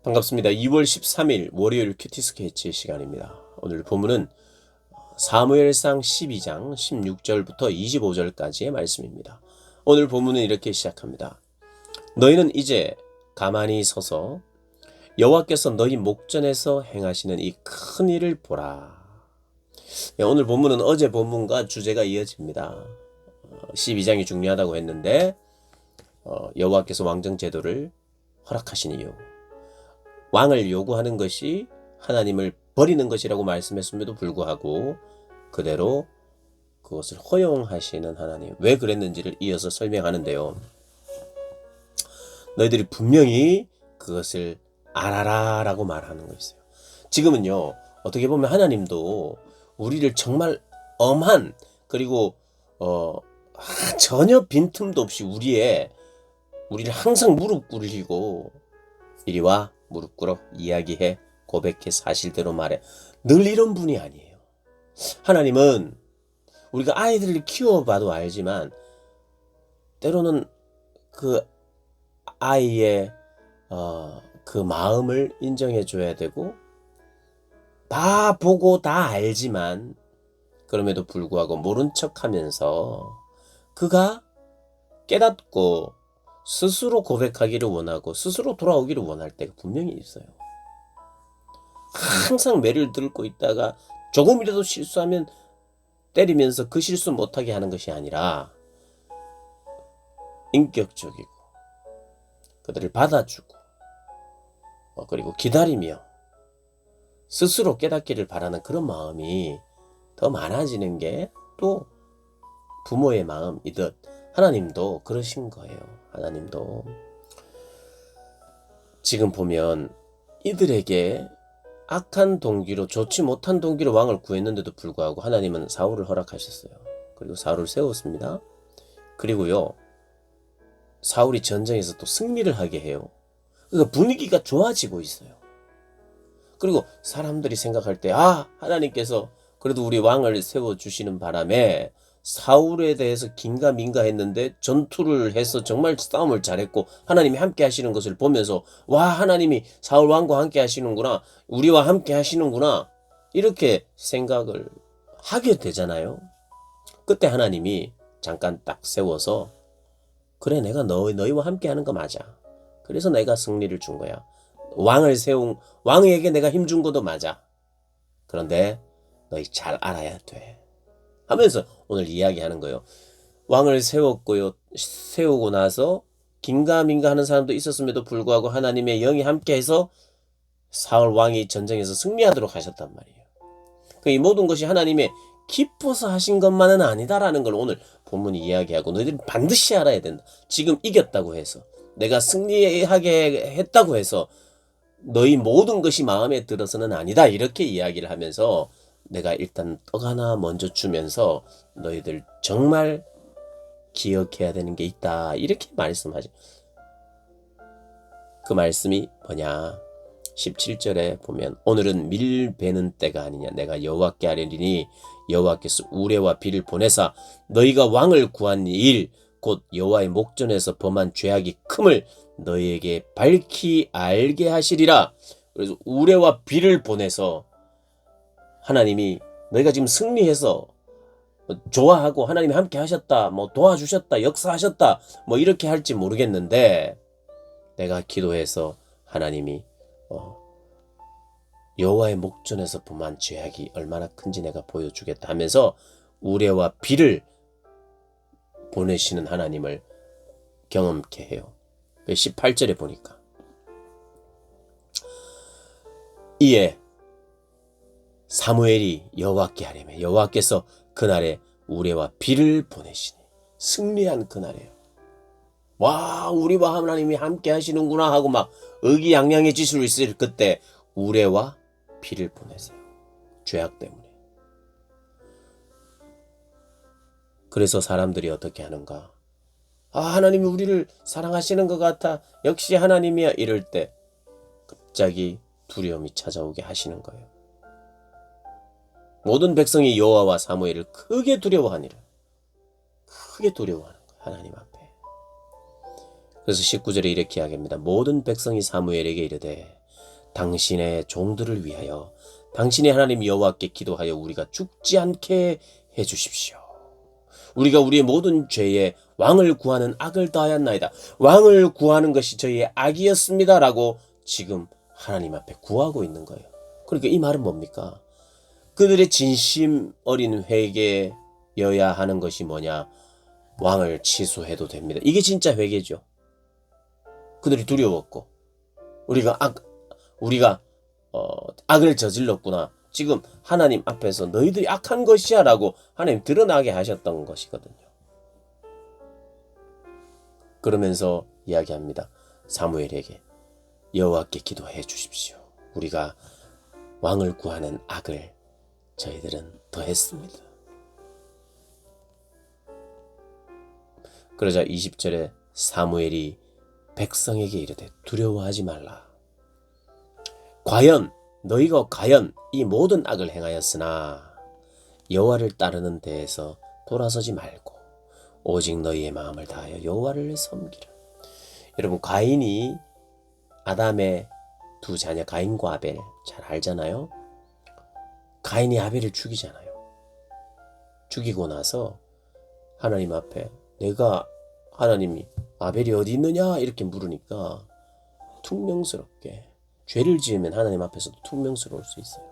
반갑습니다. 2월 13일 월요일 큐티 스케치 시간입니다. 오늘 본문은 사무엘상 12장 16절부터 25절까지의 말씀입니다. 오늘 본문은 이렇게 시작합니다. 너희는 이제 가만히 서서 여호와께서 너희 목전에서 행하시는 이 큰 일을 보라. 오늘 본문은 어제 본문과 주제가 이어집니다. 12장이 중요하다고 했는데 여호와께서 왕정 제도를 허락하신 이유, 왕을 요구하는 것이 하나님을 버리는 것이라고 말씀했음에도 불구하고 그대로 그것을 허용하시는 하나님, 왜 그랬는지를 이어서 설명하는데요. 너희들이 분명히 그것을 알아라 라고 말하는 거 있어요. 지금은요, 어떻게 보면 하나님도 우리를 정말 엄한, 그리고 전혀 빈틈도 없이 우리를 항상 무릎 꿇리고 이리 와, 무릎 꿇어, 이야기해, 고백해, 사실대로 말해, 늘 이런 분이 아니에요. 하나님은 우리가 아이들을 키워봐도 알지만 때로는 그 아이의 그 마음을 인정해 줘야 되고, 다 보고 다 알지만 그럼에도 불구하고 모른 척하면서 그가 깨닫고 스스로 고백하기를 원하고 스스로 돌아오기를 원할 때가 분명히 있어요. 항상 매를 들고 있다가 조금이라도 실수하면 때리면서 그 실수 못하게 하는 것이 아니라 인격적이고 그들을 받아주고 그리고 기다리며 스스로 깨닫기를 바라는 그런 마음이 더 많아지는 게 또 부모의 마음이듯 하나님도 그러신 거예요. 하나님도 지금 보면 이들에게 악한 동기로, 좋지 못한 동기로 왕을 구했는데도 불구하고 하나님은 사울을 허락하셨어요. 그리고 사울을 세웠습니다. 그리고요, 사울이 전쟁에서 또 승리를 하게 해요. 그러니까 분위기가 좋아지고 있어요. 그리고 사람들이 생각할 때, 하나님께서 그래도 우리 왕을 세워주시는 바람에 사울에 대해서 긴가민가 했는데 전투를 해서 정말 싸움을 잘했고 하나님이 함께 하시는 것을 보면서, 와, 하나님이 사울 왕과 함께 하시는구나, 우리와 함께 하시는구나, 이렇게 생각을 하게 되잖아요. 그때 하나님이 잠깐 딱 세워서, 그래, 내가 너희와 함께 하는 거 맞아. 그래서 내가 승리를 준 거야. 왕에게 내가 힘 준 것도 맞아. 그런데 너희 잘 알아야 돼 하면서 오늘 이야기하는 거예요. 왕을 세웠고요. 세우고 나서 긴가민가 하는 사람도 있었음에도 불구하고 하나님의 영이 함께해서 사울 왕이 전쟁에서 승리하도록 하셨단 말이에요. 이 모든 것이 하나님의 기뻐서 하신 것만은 아니다라는 걸 오늘 본문이 이야기하고, 너희들은 반드시 알아야 된다. 지금 이겼다고 해서, 내가 승리하게 했다고 해서 너희 모든 것이 마음에 들어서는 아니다, 이렇게 이야기를 하면서 내가 일단 떡 하나 먼저 주면서 너희들 정말 기억해야 되는 게 있다, 이렇게 말씀하죠. 그 말씀이 뭐냐, 17절에 보면, 오늘은 밀 베는 때가 아니냐, 내가 여호와께 아뢰리니 여호와께서 우레와 비를 보내사 너희가 왕을 구한 일, 곧 여호와의 목전에서 범한 죄악이 큼을 너희에게 밝히 알게 하시리라. 그래서 우레와 비를 보내서 하나님이 너희가 지금 승리해서 좋아하고 하나님이 함께 하셨다, 도와주셨다, 역사하셨다, 이렇게 할지 모르겠는데, 내가 기도해서 하나님이 여호와의 목전에서 범한 죄악이 얼마나 큰지 내가 보여주겠다 하면서 우레와 비를 보내시는 하나님을 경험케 해요. 18절에 보니까, 이에 사무엘이 여호와께 아뢰매 여호와께서 그날에 우레와 비를 보내시니, 승리한 그날이에요. 와, 우리와 하나님이 함께 하시는구나 하고 막 의기양양해질 수 있을 그때 우레와 비를 보내세요. 죄악 때문에. 그래서 사람들이 어떻게 하는가? 하나님이 우리를 사랑하시는 것 같아, 역시 하나님이야, 이럴 때 갑자기 두려움이 찾아오게 하시는 거예요. 모든 백성이 여호와와 사무엘을 크게 두려워하니라. 크게 두려워하는 거예요, 하나님 앞에. 그래서 19절에 이렇게 이야기합니다. 모든 백성이 사무엘에게 이르되 당신의 종들을 위하여 당신의 하나님 여호와께 기도하여 우리가 죽지 않게 해주십시오. 우리가 우리의 모든 죄에 왕을 구하는 악을 다하였나이다. 왕을 구하는 것이 저희의 악이었습니다. 라고 지금 하나님 앞에 구하고 있는 거예요. 그러니까 이 말은 뭡니까? 그들의 진심 어린 회개여야 하는 것이 뭐냐? 왕을 취소해도 됩니다. 이게 진짜 회개죠. 그들이 두려웠고 우리가 악을 저질렀구나. 지금 하나님 앞에서 너희들이 악한 것이야 라고 하나님 드러나게 하셨던 것이거든요. 그러면서 이야기합니다. 사무엘에게 여호와께 기도해 주십시오. 우리가 왕을 구하는 악을 저희들은 더했습니다. 그러자 20절에 사무엘이 백성에게 이르되 두려워하지 말라. 너희가 과연 이 모든 악을 행하였으나 여호와를 따르는 데에서 돌아서지 말고 오직 너희의 마음을 다하여 여호와를 섬기라. 여러분, 가인이 아담의 두 자녀 가인과 아벨 잘 알잖아요. 가인이 아벨을 죽이잖아요. 죽이고 나서 하나님 앞에 하나님이 아벨이 어디 있느냐 이렇게 물으니까 퉁명스럽게, 죄를 지으면 하나님 앞에서도 퉁명스러울 수 있어요.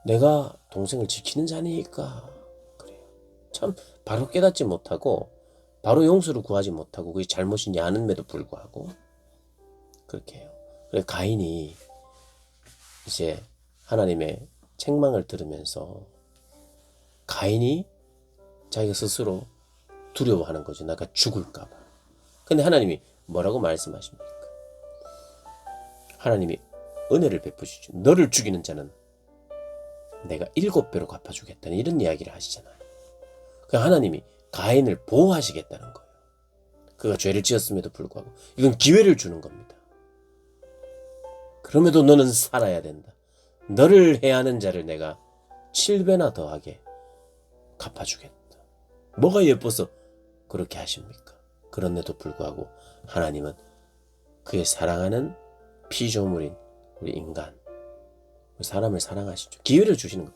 내가 동생을 지키는 자니까 그래요. 참 바로 깨닫지 못하고 바로 용서를 구하지 못하고 그게 잘못이냐 않음에도 불구하고 그렇게 해요. 그래서 가인이 이제 하나님의 책망을 들으면서 가인이 자기가 스스로 두려워하는 거죠. 내가 죽을까 봐. 근데 하나님이 뭐라고 말씀하십니까? 하나님이 은혜를 베푸시죠. 너를 죽이는 자는 내가 7배로 갚아주겠다는 이런 이야기를 하시잖아요. 그러니까 하나님이 가인을 보호하시겠다는 거예요. 그가 죄를 지었음에도 불구하고 이건 기회를 주는 겁니다. 그럼에도 너는 살아야 된다. 너를 해하는 자를 내가 7배나 더하게 갚아주겠다. 뭐가 예뻐서 그렇게 하십니까? 그런데도 불구하고 하나님은 그의 사랑하는 피조물인 우리 인간, 우리 사람을 사랑하시죠. 기회를 주시는 것.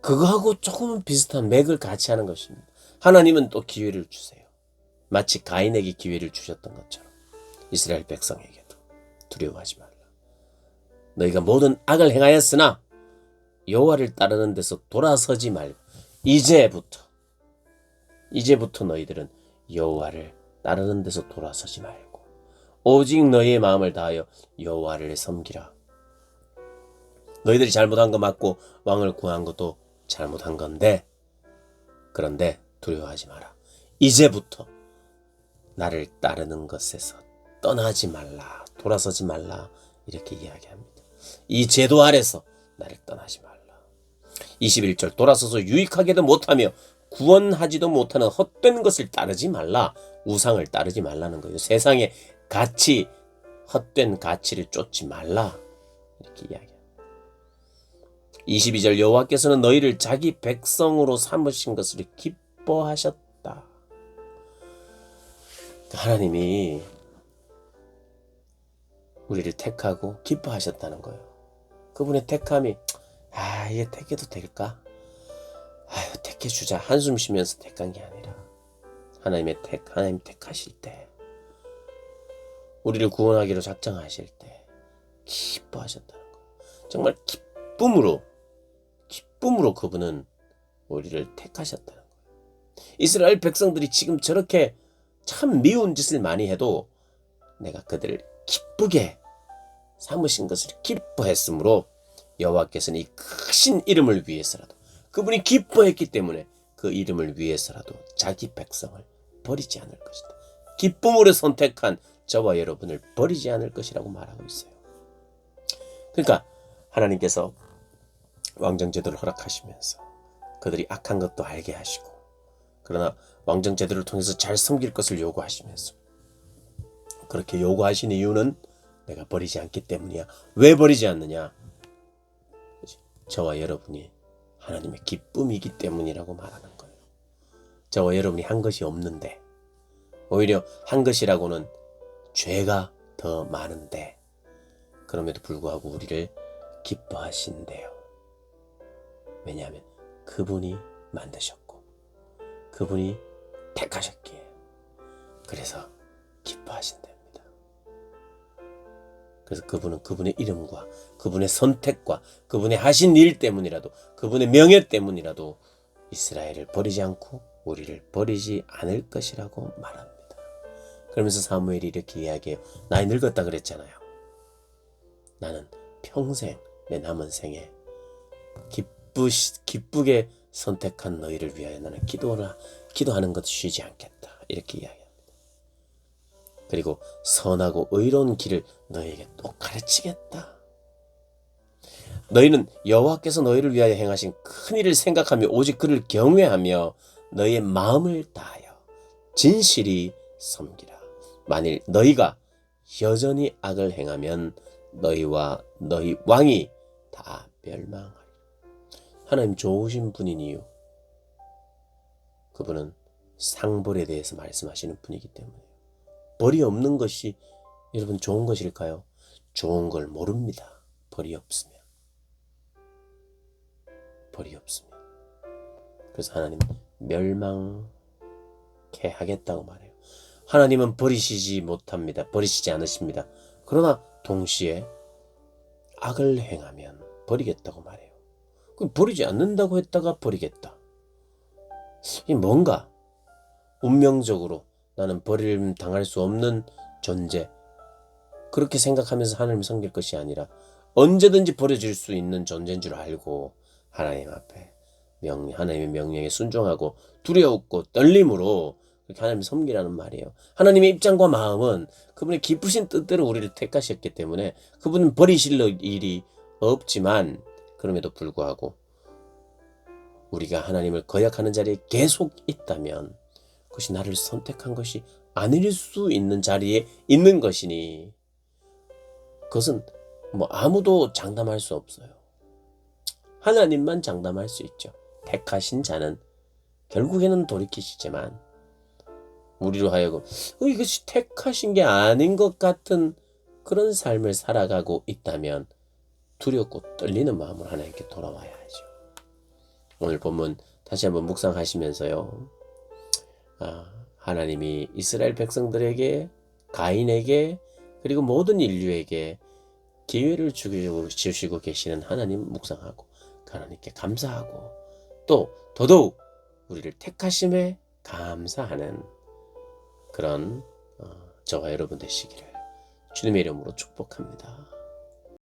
그거하고 조금은 비슷한 맥을 같이 하는 것입니다. 하나님은 또 기회를 주세요. 마치 가인에게 기회를 주셨던 것처럼 이스라엘 백성에게도 두려워하지 말라. 너희가 모든 악을 행하였으나 여호와를 따르는 데서 돌아서지 말고 이제부터 너희들은 여호와를 따르는 데서 돌아서지 말고 오직 너희의 마음을 다하여 여호와를 섬기라. 너희들이 잘못한 거 맞고 왕을 구한 것도 잘못한 건데, 그런데 두려워하지 마라. 이제부터 나를 따르는 것에서 떠나지 말라, 돌아서지 말라, 이렇게 이야기합니다. 이 제도 아래서 나를 떠나지 말라. 21절, 돌아서서 유익하게도 못하며 구원하지도 못하는 헛된 것을 따르지 말라. 우상을 따르지 말라는 거예요. 세상의 가치, 헛된 가치를 쫓지 말라, 이렇게 이야기합니다. 22절, 여호와께서는 너희를 자기 백성으로 삼으신 것을 기뻐하셨다. 하나님이 우리를 택하고 기뻐하셨다는 거예요. 그분의 택함이 이게 택해도 될까? 택해주자 한숨 쉬면서 택한 게 아니라 하나님 택하실 때, 우리를 구원하기로 작정하실 때 기뻐하셨다는 거예요. 정말 기쁨으로 그분은 우리를 택하셨다는 거예요. 이스라엘 백성들이 지금 저렇게 참 미운 짓을 많이 해도 내가 그들을 기쁘게 삼으신 것을 기뻐했으므로 여호와께서는 이 크신 이름을 위해서라도, 그분이 기뻐했기 때문에 그 이름을 위해서라도 자기 백성을 버리지 않을 것이다. 기쁨으로 선택한 저와 여러분을 버리지 않을 것이라고 말하고 있어요. 그러니까 하나님께서 왕정제도를 허락하시면서 그들이 악한 것도 알게 하시고, 그러나 왕정제도를 통해서 잘 섬길 것을 요구하시면서, 그렇게 요구하신 이유는 내가 버리지 않기 때문이야. 왜 버리지 않느냐? 저와 여러분이 하나님의 기쁨이기 때문이라고 말하는 거예요. 저와 여러분이 한 것이 없는데, 오히려 한 것이라고는 죄가 더 많은데 그럼에도 불구하고 우리를 기뻐하신대요. 왜냐하면 그분이 만드셨고 그분이 택하셨기에 그래서 기뻐하신답니다. 그래서 그분은 그분의 이름과 그분의 선택과 그분의 하신 일 때문이라도 그분의 명예 때문이라도 이스라엘을 버리지 않고 우리를 버리지 않을 것이라고 말합니다. 그러면서 사무엘이 이렇게 이야기해요. 나이 늙었다 그랬잖아요. 나는 평생 내 남은 생에 기쁘게 선택한 너희를 위하여 나는 기도하는 것 쉬지 않겠다. 이렇게 이야기합니다. 그리고 선하고 의로운 길을 너희에게 또 가르치겠다. 너희는 여호와께서 너희를 위하여 행하신 큰 일을 생각하며 오직 그를 경외하며 너희의 마음을 다하여 진실이 섬기라. 만일 너희가 여전히 악을 행하면 너희와 너희 왕이 다 멸망하리라. 하나님 좋으신 분인 이유, 그분은 상벌에 대해서 말씀하시는 분이기 때문에. 벌이 없는 것이 여러분 좋은 것일까요? 좋은 걸 모릅니다. 벌이 없으면. 벌이 없으면. 그래서 하나님은 멸망케 하겠다고 말해요. 하나님은 버리시지 못합니다. 버리시지 않으십니다. 그러나 동시에 악을 행하면 버리겠다고 말해요. 버리지 않는다고 했다가 버리겠다. 이 뭔가 운명적으로 나는 버림 당할 수 없는 존재, 그렇게 생각하면서 하나님을 섬길 것이 아니라 언제든지 버려질 수 있는 존재인 줄 알고 하나님 앞에 하나님의 명령에 순종하고 두려웠고 떨림으로 그렇게 하나님을 섬기라는 말이에요. 하나님의 입장과 마음은 그분의 기쁘신 뜻대로 우리를 택하셨기 때문에 그분은 버리실 일이 없지만, 그럼에도 불구하고 우리가 하나님을 거역하는 자리에 계속 있다면 그것이 나를 선택한 것이 아닐 수 있는 자리에 있는 것이니 그것은 아무도 장담할 수 없어요. 하나님만 장담할 수 있죠. 택하신 자는 결국에는 돌이키시지만 우리로 하여금 이것이 택하신 게 아닌 것 같은 그런 삶을 살아가고 있다면 두렵고 떨리는 마음으로 하나님께 돌아와야 하죠. 오늘 본문 다시 한번 묵상하시면서요. 하나님이 이스라엘 백성들에게, 가인에게, 그리고 모든 인류에게 기회를 주시고 계시는 하나님 묵상하고 하나님께 감사하고 또 더더욱 우리를 택하심에 감사하는 그런 저와 여러분 되시기를 주님의 이름으로 축복합니다.